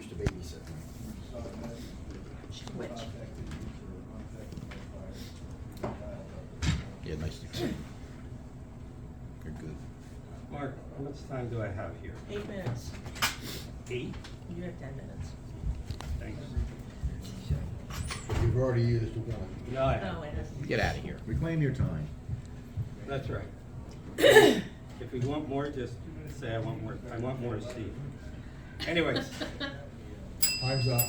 used to babysit me. Which? Yeah, nice to see you. You're good. Mark, how much time do I have here? 8 minutes. 8? You have 10 minutes. Thanks. You've already used one. No, I No, haven't. it isn't. Get out of here. Reclaim your time. That's right. If we want more, just say I want more. I want more, Steve. Anyways, Time's up.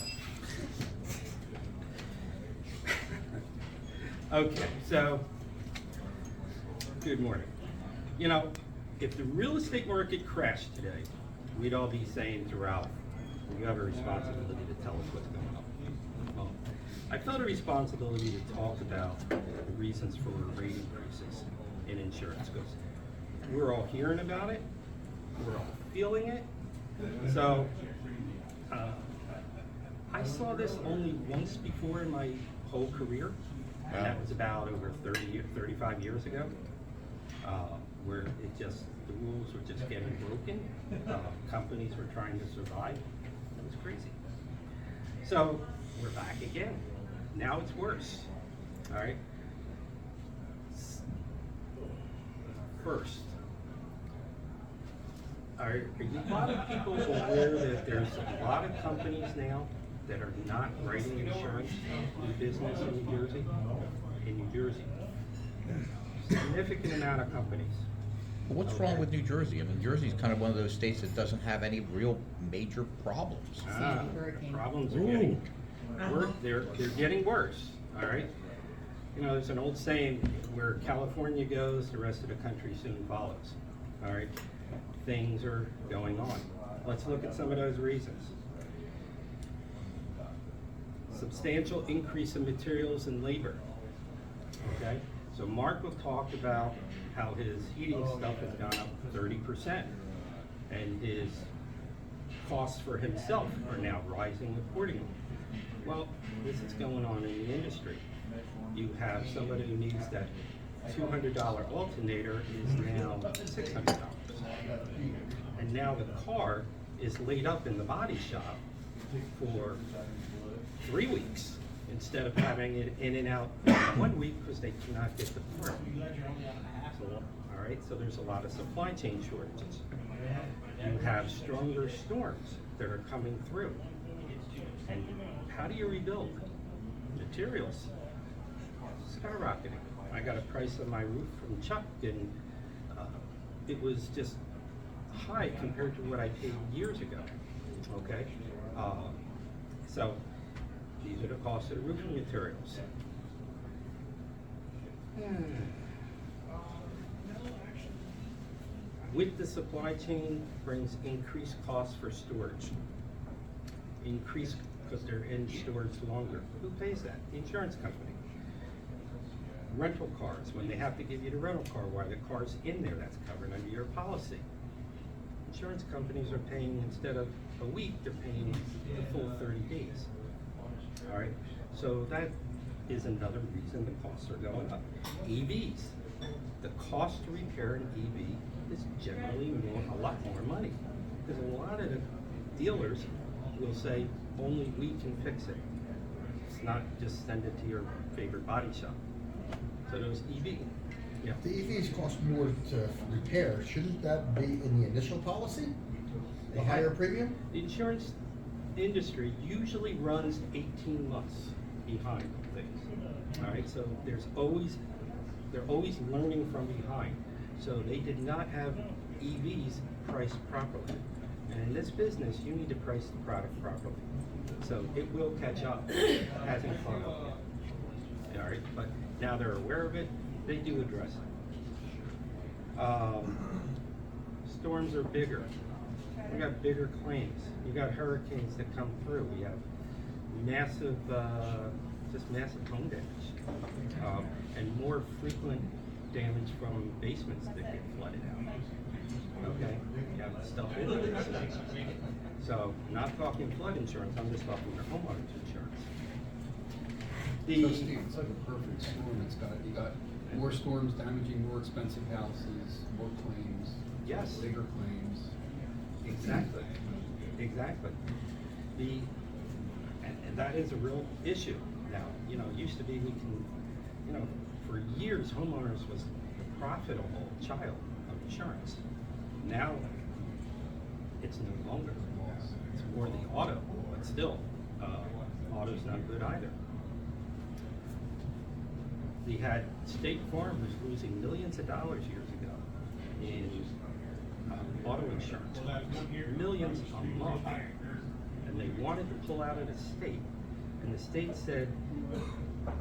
okay, so, good morning. You know, if the real estate market crashed today, we'd all be saying to Ralph, you have a responsibility to tell us what's going on. Well, I felt a responsibility to talk about the reasons for rate increases in insurance, because we're all hearing about it, we're all feeling it. So, I saw this only once before in my whole career, and that was about over 35 years ago, where the rules were just getting broken, companies were trying to survive. It was crazy. So, we're back again. Now it's worse, all right? First, are a lot of people aware that there's a lot of companies now that are not writing insurance new business in New Jersey? In New Jersey. Significant amount of companies. But what's wrong with New Jersey? I mean, Jersey's kind of one of those states that doesn't have any real major problems. Problems are getting they're getting worse, all right? You know, there's an old saying, where California goes, the rest of the country soon follows, all right? Things are going on. Let's look at some of those reasons. Substantial increase in materials and labor, okay? So Mark will talk about how his heating stuff has gone up 30%, and his costs for himself are now rising accordingly. Well, this is going on in the industry. You have somebody who needs that $200 alternator is now $600. And now the car is laid up in the body shop for 3 weeks instead of having it in and out 1 week because they cannot get the part. So, all right, so there's a lot of supply chain shortages. You have stronger storms that are coming through. And how do you rebuild? Materials skyrocketing. I got a price on my roof from Chuck, and it was just high compared to what I paid years ago. Okay, so these are the costs of the roofing materials. With the supply chain brings increased costs for storage. Increased because they're in storage longer. Who pays that? The insurance company. Rental cars, when they have to give you the rental car while the car's in there, that's covered under your policy. Insurance companies are paying, instead of a week, they're paying the full 30 days. All right, so that is another reason the costs are going up. EVs, the cost to repair an EV is generally a lot more money, because a lot of the dealers will say, only we can fix it. It's not just send it to your favorite body shop. So those EV, yeah. The EVs cost more to repair. Shouldn't that be in the initial policy? The higher premium? The insurance industry usually runs 18 months behind things. All right, so they're always learning from behind. So they did not have EVs priced properly. And in this business, you need to price the product properly. So it will catch up. It hasn't caught up yet. All right, but now they're aware of it. They do address it. Storms are bigger. We got bigger claims. You got hurricanes that come through. We have massive, just massive home damage, and more frequent damage from basements that get flooded out. Okay, you have stuff in there. So, not talking flood insurance. I'm just talking your homeowners insurance. So Steve, it's like a perfect storm. You got more storms damaging more expensive houses, more claims. Yes. Bigger claims. Exactly. Exactly. And that is a real issue now. You know, it used to be we can, you know, for years, homeowners was the profitable child of insurance. Now, it's no longer. It's more the auto, but still, auto's not good either. We had State Farm was losing millions of dollars years ago in auto insurance, millions a month. And they wanted to pull out of the state. And the state said,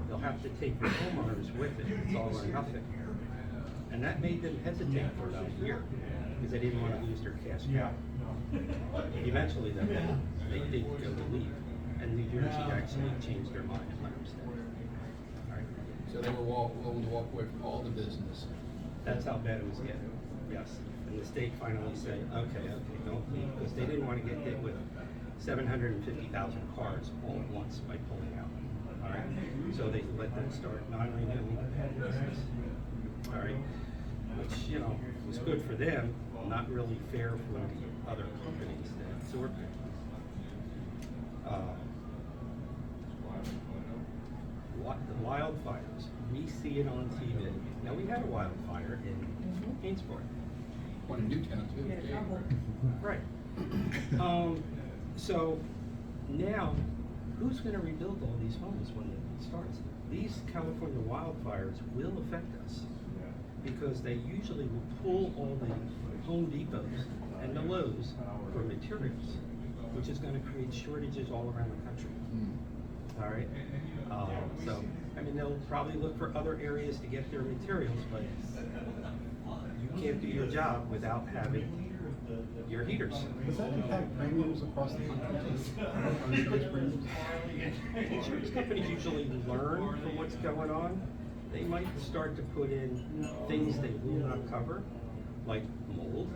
they'll have to take your homeowners with it, it's all or nothing. And that made them hesitate for about a year, because they didn't want to lose their cash cow. Eventually, they did go to leave, and New Jersey actually changed their mind, if I understand. All right. So they were willing to walk away from all the business. That's how bad it was getting, yes. And the state finally said, okay, don't leave, because they didn't want to get hit with 750,000 cars all at once by pulling out. All right, so they let them start non-renewing business. All right, which, you know, was good for them, not really fair for the other companies that absorbed it. The wildfires, we see it on TV. Now, we had a wildfire in Kingsport. One in Newtown too. Yeah, trouble. Right. So now, who's going to rebuild all these homes when it starts? These California wildfires will affect us because they usually will pull all the Home Depots and the Lowe's for materials, which is going to create shortages all around the country. All right. So, I mean, they'll probably look for other areas to get their materials, but you can't do your job without having your heaters. Does that impact premiums across the country? Insurance premiums? Insurance companies usually learn from what's going on. They might start to put in things they will not cover, like mold.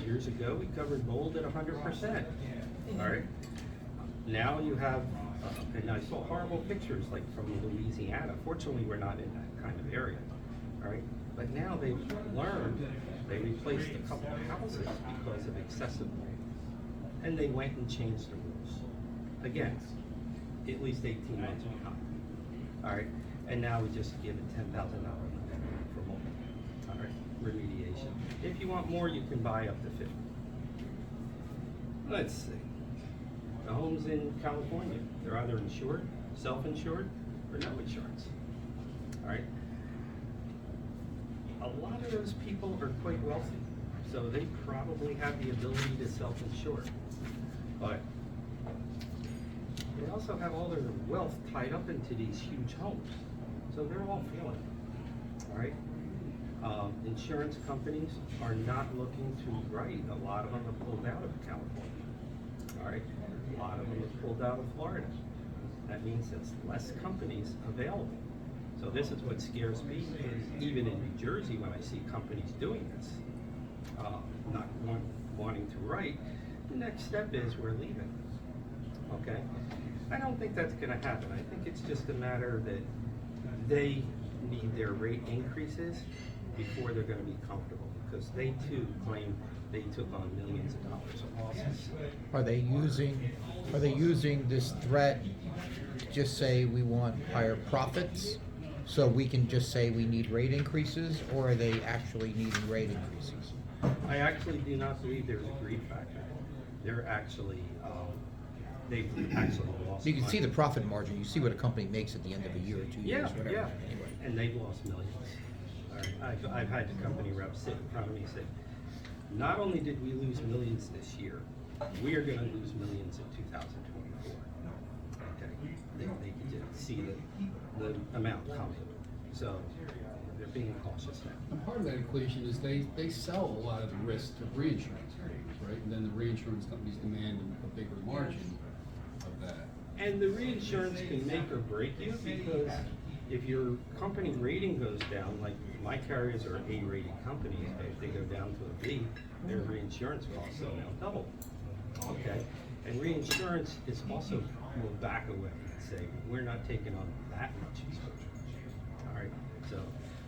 Years ago, we covered mold at 100%. All right. Now you have, and I saw horrible pictures like from Louisiana. Fortunately, we're not in that kind of area. All right. But now they've learned, they replaced a couple of houses because of excessive mold. And they went and changed the rules. Again, at least 18 months behind. All right. And now we just give a $10,000 for mold. All right. Remediation. If you want more, you can buy up to 50. Let's see. The homes in California, they're either insured, self-insured, or no insurance. All right. A lot of those people are quite wealthy, so they probably have the ability to self-insure. But they also have all their wealth tied up into these huge homes, so they're all feeling it. All right. Insurance companies are not looking to write. A lot of them have pulled out of California. All right. A lot of them have pulled out of Florida. That means there's less companies available. So this is what scares me, is even in New Jersey, when I see companies doing this, not wanting to write, the next step is we're leaving, okay? I don't think that's gonna happen. I think it's just a matter that they need their rate increases before they're gonna be comfortable, because they too claim they took on millions of dollars of losses. Are they using this threat to just say we want higher profits? So we can just say we need rate increases, or are they actually needing rate increases? I actually do not believe there's a greed factor. They're actually, they've actually lost You can see money. the profit margin, you see what a company makes at the end of a year or 2 years, whatever. Yeah, Anyway. and they've lost millions. All right. I've had the company rep sit in front of me and say, not only did we lose millions this year, we are gonna lose millions in 2024. Okay, they could just see the amount coming. So they're being cautious now. And part of that equation is they sell a lot of the risk to reinsurance companies, right? And then the reinsurance companies demand a bigger margin of that. And the reinsurance can make or break you, because if your company rating goes down, like my carriers are A-rated companies, but if they go down to a B, their reinsurance costs will now double. Okay, and reinsurance is also will back away and say, we're not taking on that much exposure. All right, so,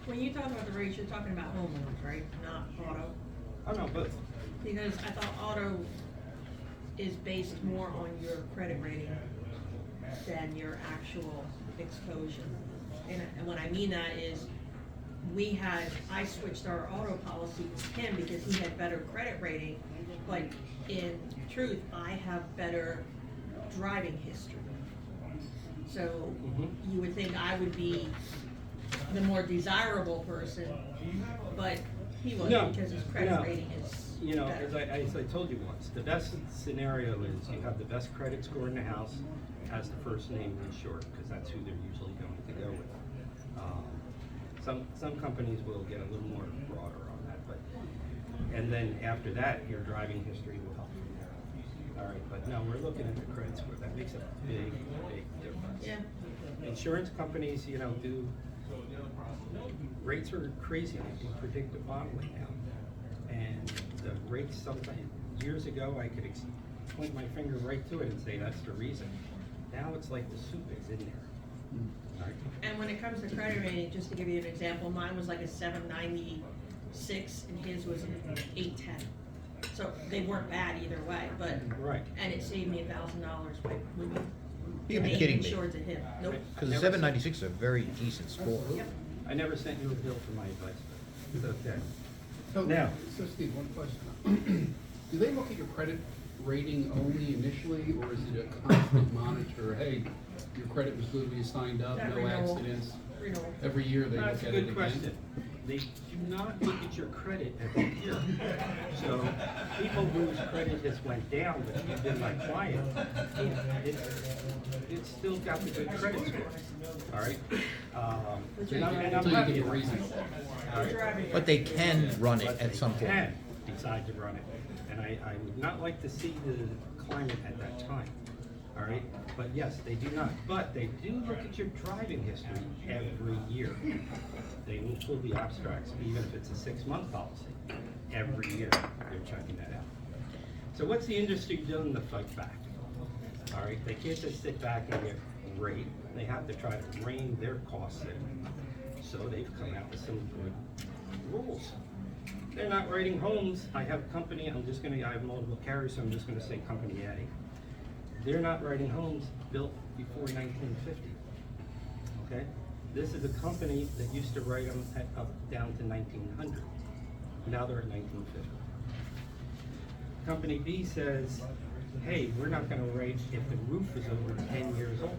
When you talk about the rates, you're talking about homeowners, right? Not auto? oh no, both. Because I thought auto is based more on your credit rating than your actual exposure. And what I mean that is, I switched our auto policy with him because he had better credit rating, but in truth, I have better driving history. So you would think I would be the more desirable person, but he No, wasn't because his credit no. rating is You know, better. as I told you once, the best scenario is you have the best credit score in the house, has the first name insured, because that's who they're usually going to go with. Some companies will get a little more broader on that, but, and then after that, your driving history will help from there. All right, but no, we're looking at the credit score, that makes a big, big difference. Yeah. Insurance companies, you know, rates are crazy, they can predict a modeling now. And the rates sometimes, years ago, I could point my finger right to it and say, that's the reason. Now it's like the soup is in there. All right. And when it comes to credit rating, just to give you an example, mine was like a 796 and his was an 810. So they weren't bad either way, but, Right. and it saved me $1,000 by moving You gotta be being kidding me. insured to him. Nope. Cause the 796 is a very decent score. Yep. I never sent you a bill for my advice, but it's okay. So, Now- so Steve, one question. Do they look at your credit rating only initially, or is it a constant monitor? Hey, your credit was good when you signed up, That no renewal. accidents. Renewal. Every year they look That's at a it good again? question. They do not look at your credit every year. So people whose credit has went down, but you've been my client, it's still got the good credit score, all right? So And I'm until you happy give a about reason. that. All right? Driving. But they can run it But at they some point. can decide to run it, and I would not like to see the climate at that time, all right? But yes, they do not, but they do look at your driving history every year. They will pull the abstracts, even if it's a 6-month policy, every year, they're checking that out. So what's the industry doing to fight back? All right, they can't just sit back and get rate, they have to try to rein their costs in. So they've come out with some good rules. They're not writing homes. I have a company, I have multiple carriers, so I'm just gonna say company A. They're not writing homes built before 1950, okay? This is a company that used to write them up down to 1900. Now they're at 1950. Company B says, hey, we're not gonna write if the roof is over 10 years old.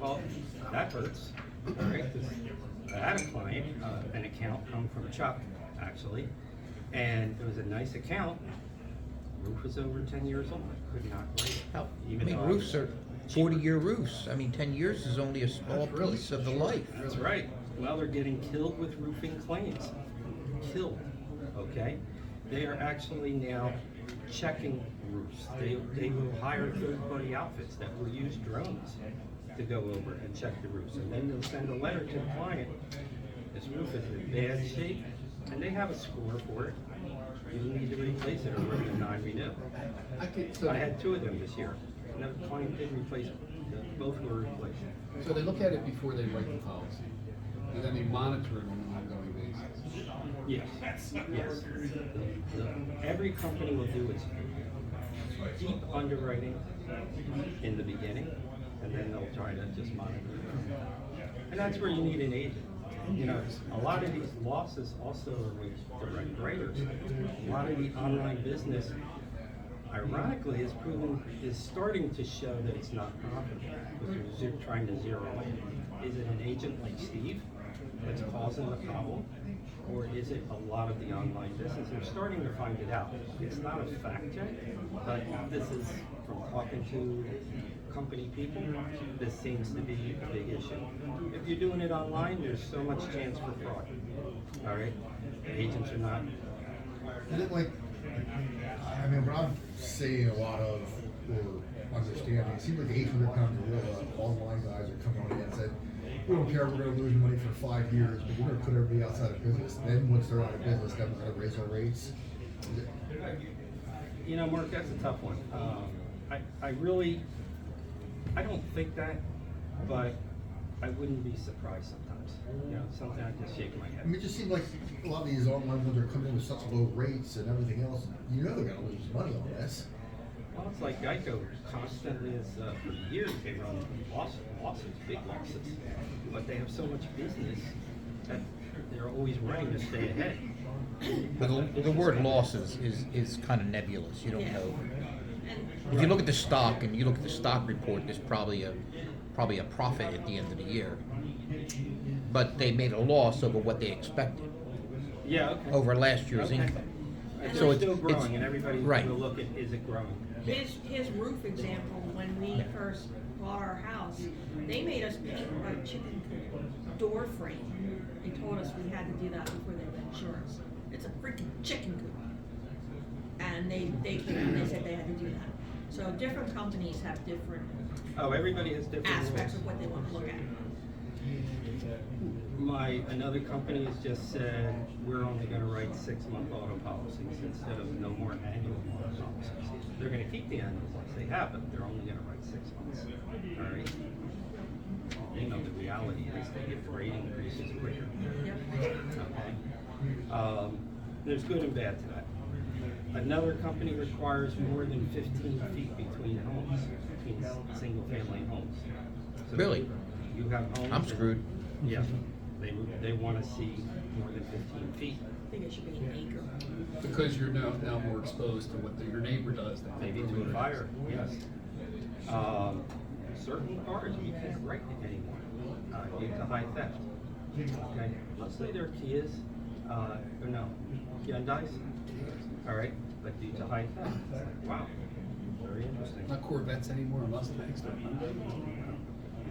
Well, that hurts, all right? 'Cause I had a client, an account come from Chuck, actually, and it was a nice account. Roof was over 10 years old, I could not write it. How, I even mean, though I roofs was are 40-year roofs. I mean, 10 years is only a small That's really- piece of the life. That's right. Well, they're getting killed with roofing claims. Killed, okay? They are actually now checking roofs. They will hire third-party outfits that will use drones to go over and check the roofs. And then they'll send a letter to the client, this roof is in bad shape, and they have a score for it. You need to replace it or we're gonna non-renew. So I had 2 of them this year, and the client did replace them. Both were replaced. so they look at it before they write the policy, and then they monitor it on an ongoing basis. Yes, yes. Every company will do is deep underwriting in the beginning, and then they'll try to just monitor it. And that's where you need an agent. You know, a lot of these losses also are with direct writers. A lot of the online business, ironically, is starting to show that it's not profitable, because they're trying to zero in. Is it an agent like Steve that's causing the problem? Or is it a lot of the online business? They're starting to find it out. It's not a fact check, but this is from talking to company people, this seems to be a big issue. If you're doing it online, there's so much chance for fraud. All right? Agents are not. Is it like, I mean, what I'm seeing a lot of, or understanding, it seems like the agents are coming to real, online guys are coming on and said, we don't care, we're gonna lose money for 5 years, but we're gonna put everybody outside of business. Then once they're out of business, then we're gonna raise our rates. You know, Mark, that's a tough one. I don't think that, but I wouldn't be surprised sometimes. You know, sometimes I just shake my I head. mean, it just seems like a lot of these online ones are coming in with such low rates and everything else, you know they're gonna lose money on this. Well, it's like Geico constantly is, for years, they run losses, big losses. But they have so much business that they're always running to stay ahead. But the word losses is kind of nebulous, you don't Yeah. know. And If you look at the stock and you look at the stock report, there's probably a profit at the end of the year. But they made a loss over what they expected, Yeah, okay. over last year's Okay. income. And So they're it's- still it's- growing, and everybody's right. gonna look at, is it growing? his roof example, when we first bought our house, they made us paint our chicken coop door frame. They told us we had to do that before they did insurance. It's a freaking chicken coop. And they came out and they said they had to do that. So different companies have different Oh, everybody has different aspects rules. of what they want to look at. Another company has just said, we're only gonna write 6-month auto policies instead of no more annual auto policies. They're gonna keep the annual ones they have, but they're only gonna write 6 months, all right? You know, the reality is they get rate increases quicker, Yep. okay? There's good and bad to that. Another company requires more than 15 feet between homes, between single-family homes. So Really? You have homes. I'm screwed. Yeah, they wanna see more than 15 feet, I think it should be an acre. Because you're now more exposed to what your neighbor does. than maybe to a fire, yes. Certain cars you can't write anymore, due to high theft. Okay, let's say they're Kias, or no, Hyundais, all right, but due to high theft, it's like, wow, very interesting. Not Corvettes anymore, Mustangs.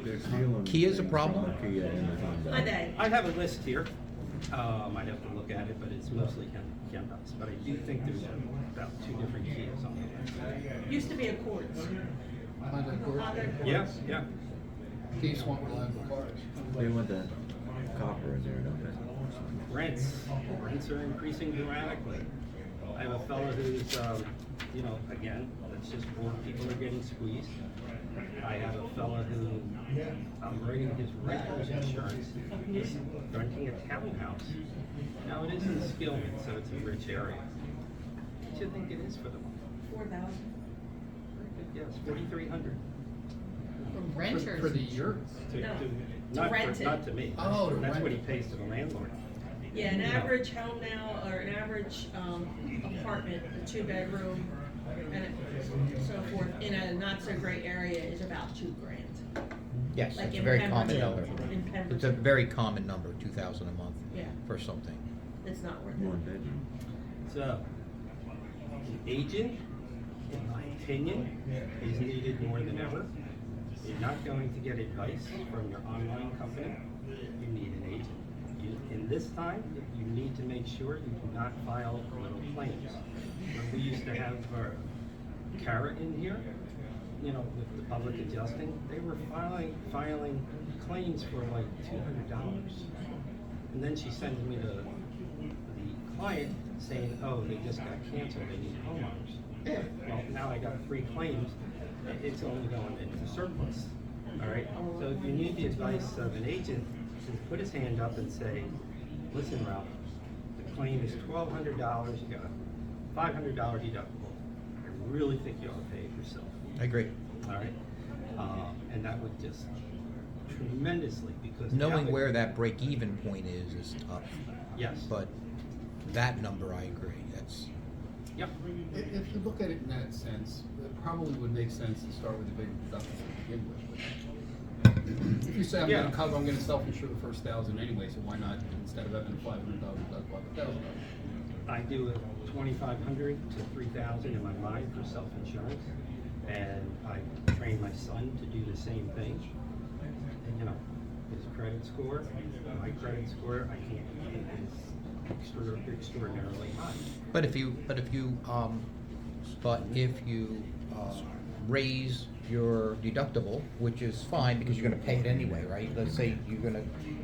They're stealing. Kia's a problem? Kia and the Honda. My day. I have a list here, I'd have to look at it, but it's mostly Hyundais, but I do think there's about 2 different Kias on the list. Used to be Accords. Honda Accord. Honda Accords. Yes, yeah. Case want reliable cars. They want that copper in there, don't they? Rents are increasing dramatically. I have a fellow who's, again, that's just poor people are getting squeezed. I have a fellow who, I'm writing his renter's insurance, is renting a townhouse. Now, it is in Skillman, so it's a rich area. What do you think it is for the month? 4,000. Yes, 4,300. Renters. For the year? No, to Not rent it. Not to me. Oh, to That's rent what he it. pays to the landlord. Yeah, an average home now, or an average apartment, a 2-bedroom, and so forth, in a not-so-great area is about $2,000. Yes, Like it's a in very common Pemberton. number. In Pemberton. It's a very common number, 2,000 a month Yeah, for something. it's not worth One it. bedroom. So, an agent, in my opinion, is needed more than ever. You're not going to get advice from your online company. You need an agent. In this time, you need to make sure you do not file little claims. When we used to have Kara in here, with the public adjusting, they were filing claims for like $200. And then she sends me the client saying, oh, they just got canceled, they need homeowners. Well, now I got 3 claims, it's only going into surplus, all right? So if you need the advice of an agent, to put his hand up and say, listen, Ralph, the claim is $1,200, you got a $500 deductible. I really think you ought to pay it yourself, I agree. all right? And that would just tremendously, because now Knowing the- where that break-even point is tough, Yes, but that number, I agree, that's, yep. If you look at it in that sense, it probably would make sense to start with a bigger deductible to begin with. If you say, I'm Yeah. gonna self-insure the first 1,000 anyway, so why not, instead of having a $500 deductible, have $1,000? I do a 2,500 to 3,000 in my mind for self-insurance, and I train my son to do the same thing. And, his credit score, my credit score, I can't, it is extraordinarily high. but if you raise your deductible, which is fine because you're gonna pay it anyway, right? Let's say you're gonna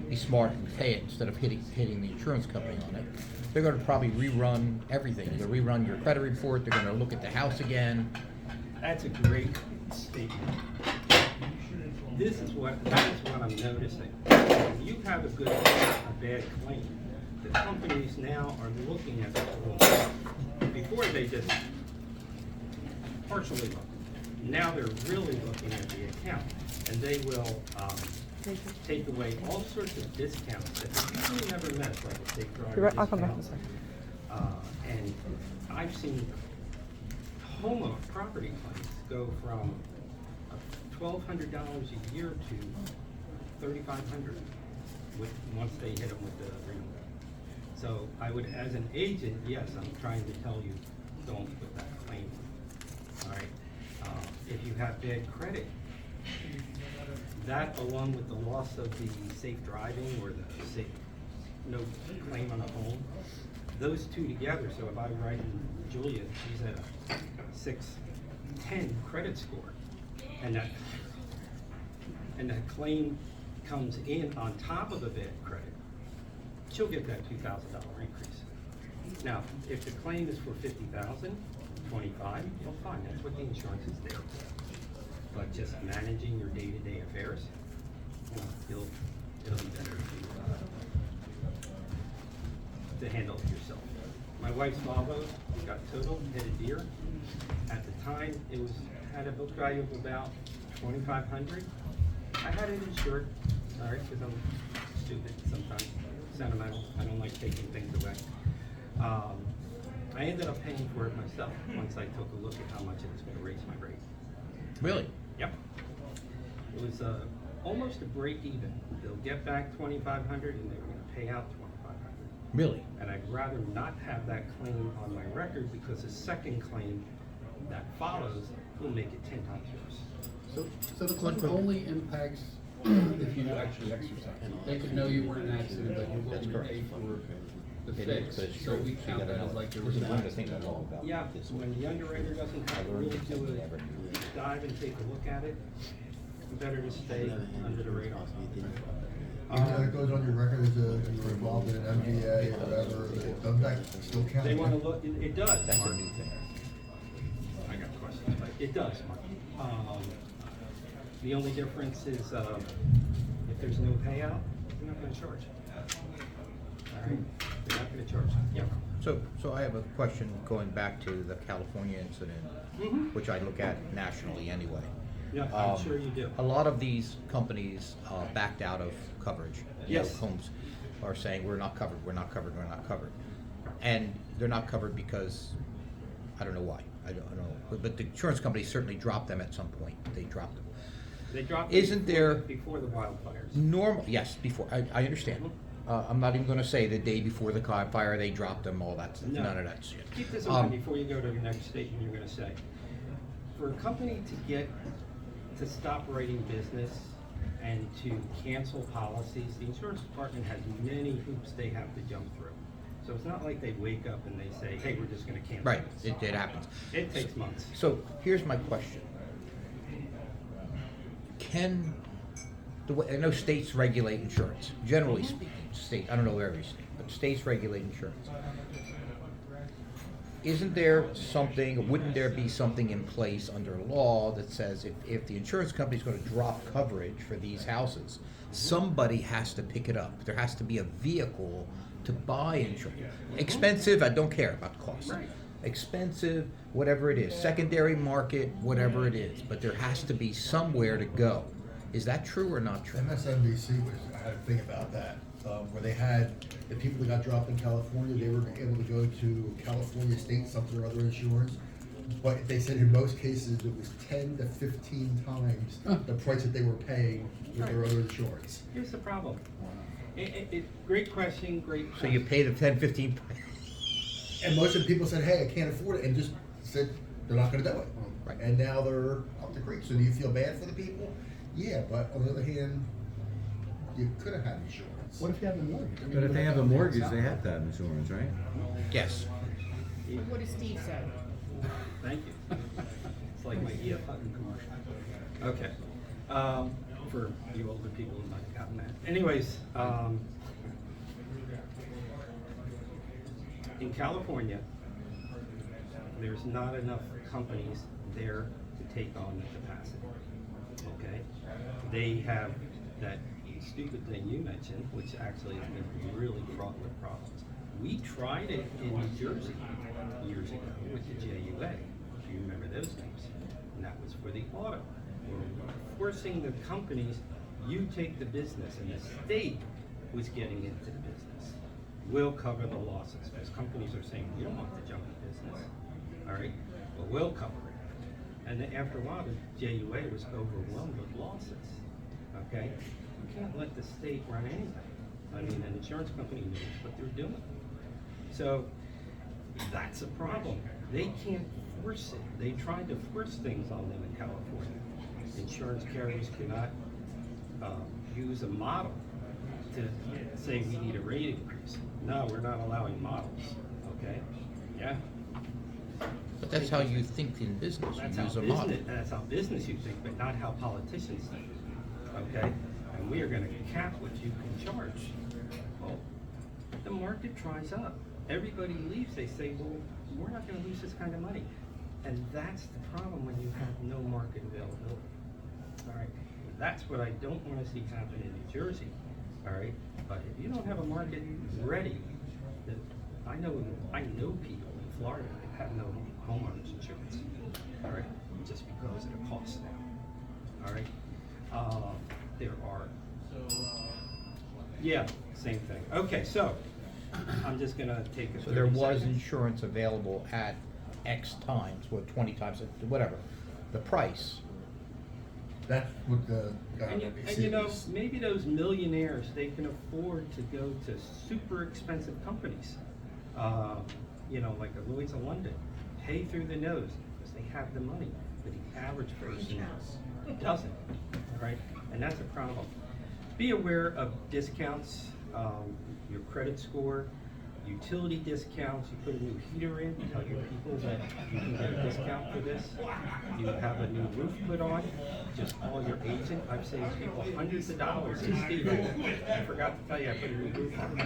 be smart and pay it instead of hitting the insurance company on it. They're gonna probably rerun everything. They're gonna rerun your credit report, they're gonna look at the house again. That's a great statement. That is what I'm noticing. When you have a bad claim, the companies now are looking at the rules. Before they just partially look. Now they're really looking at the account, and they will, take away all sorts of discounts that you usually never miss, like a safe driver I'll come back in a discount. And I've seen homeowner property claims go from $1,200 a year to $3,500 once they hit them with the renewal. So I would, as an agent, yes, I'm trying to tell you, don't put that claim. All right. If you have bad credit, that along with the loss of the safe driving or the safe, no claim on a home, those two together, so if I write in Julia, she's at a 610 credit score, and that claim comes in on top of a bad credit, she'll get that $2,000 increase. Now, if the claim is for $50,000, 25, well, fine, that's what the insurance is there for. But just managing your day-to-day affairs, it'll be better to handle it yourself. My wife's Volvo got totaled, hit a deer. At the time, it had a book value of about $2,500. I had it insured, all right, because I'm stupid sometimes, sentimental. I don't like taking things away. I ended up paying for it myself once I took a look at how much it was going to raise my rate. Really? Yep. It was almost a break even. They'll get back $2,500 and they're going to pay out $2,500. Really? And I'd rather not have that claim on my record because the second claim that follows will make it 10 times worse. So the claim only impacts if you actually exercise. They could know you were in an accident, but you're willing to pay for the fix. So we count that as like there was an accident. Yeah, when the underwriter doesn't have to really do a dive and take a look at it, better to stay under the radar. Even though it goes on your record as you're involved in an MBA or whatever, doesn't that still count? They want to look, it does. That's a Mark. new thing. I got questions, but it does, Mark. The only difference is if there's no payout, they're not going to charge. All right, they're not going to charge. Yeah. So I have a question going back to the California incident, which I look at nationally anyway. Yeah, I'm sure you do. A lot of these companies backed out of coverage. You know, Yes. homes are saying, we're not covered, we're not covered, we're not covered. And they're not covered because, I don't know why, I don't know. But the insurance companies certainly dropped them at some point, they dropped them. They dropped Isn't there- before the wildfires. Normal, yes, before, I understand. I'm not even gonna say the day before the fire, they dropped them, all that stuff, No. none of that shit. Keep this in mind before you go to the next statement you're going to say. For a company to stop writing business and to cancel policies, the insurance department has many hoops they have to jump through. So it's not like they wake up and they say, hey, we're just going to cancel Right, this. it happens. It takes months. So here's my question. Can, I know states regulate insurance, generally speaking, I don't know every state, but states regulate insurance. Isn't there something, wouldn't there be something in place under law that says if the insurance company's gonna drop coverage for these houses, somebody has to pick it up? There has to be a vehicle to buy insurance. Expensive, I don't care about the cost. Right. expensive, whatever it is, secondary market, whatever it is, but there has to be somewhere to go. Is that true or not true? MSNBC was, I had a thing about that, where they had, the people that got dropped in California, they were able to go to California State, something or other insurance. But they said in most cases, it was 10 to 15 times the price that they were paying with their other insurance. Here's the problem. Great question, great So question. you pay the 10, 15, And most of the people said, hey, I can't afford it, and just said they're not gonna do it. Right. And now they're up the creek. So do you feel bad for the people? Yeah, but on the other hand, you could have had insurance. What if you have a mortgage? I mean, But if what they have a that mortgage, works they out? have to have insurance, right? yes. What does Steve say? Thank you. It's like my E.F. Hutton commercial. Okay. For you older people who might have gotten that. Anyways, in California, there's not enough companies there to take on the capacity. Okay? They have that stupid thing you mentioned, which actually has been really fraught with problems. We tried it in New Jersey years ago with the JUA you remember those names. And that was for the auto. We're forcing the companies, you take the business, and the state was getting into the business. We'll cover the losses, because companies are saying, we don't want the junky business, all right? But we'll cover it. And then after a while, the JUA was overwhelmed with losses, okay? You can't let the state run anything. I mean, an insurance company knows what they're doing. So that's a problem. They can't force it. They tried to force things on them in California. Insurance carriers cannot use a model to say we need a rate increase. No, we're not allowing models, okay? Yeah. But that's how you think in business, That's you how use a model. that's how business you think, but not how politicians think, okay? And we are gonna cap what you can charge. Well, the market dries up. Everybody leaves, they say, well, we're not gonna lose this kind of money. And that's the problem when you have no market availability. All right, that's what I don't wanna see happen in New Jersey, all right? But if you don't have a market ready, that I know people in Florida that have no homeowners insurance, all right? Just because of the cost now, all right? There are, yeah, same thing. Okay, so I'm just gonna take a 30 So there was seconds. insurance available at X times, what, 20 times, whatever, the price. That's what the guy And that you know, exceeds. maybe those millionaires, they can afford to go to super expensive companies. You know, like a Lloyd's of London, pay through the nose, because they have the money, but the average person doesn't, right? And that's a problem. Be aware of discounts, your credit score, utility discounts. You put a new heater in, tell your people that you can get a discount for this. You have a new roof put on, just call your agent. I've saved people hundreds of dollars. And Steve, I forgot to tell you, I put a new roof on.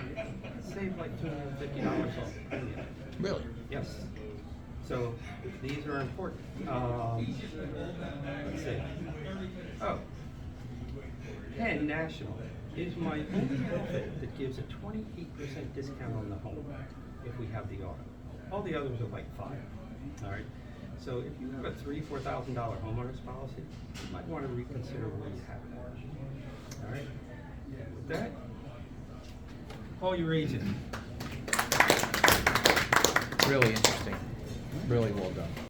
Saved like $250 off the premium. Really? Yes. So these are important. Let's see. Oh, Penn National is my only benefit that gives a 28% discount on the home if we have the auto. All the others are like 5. All right. So if you have a $3,000-$4,000 homeowners policy, you might want to reconsider where you have it. All right. With that, call your agent. Really interesting, really well done.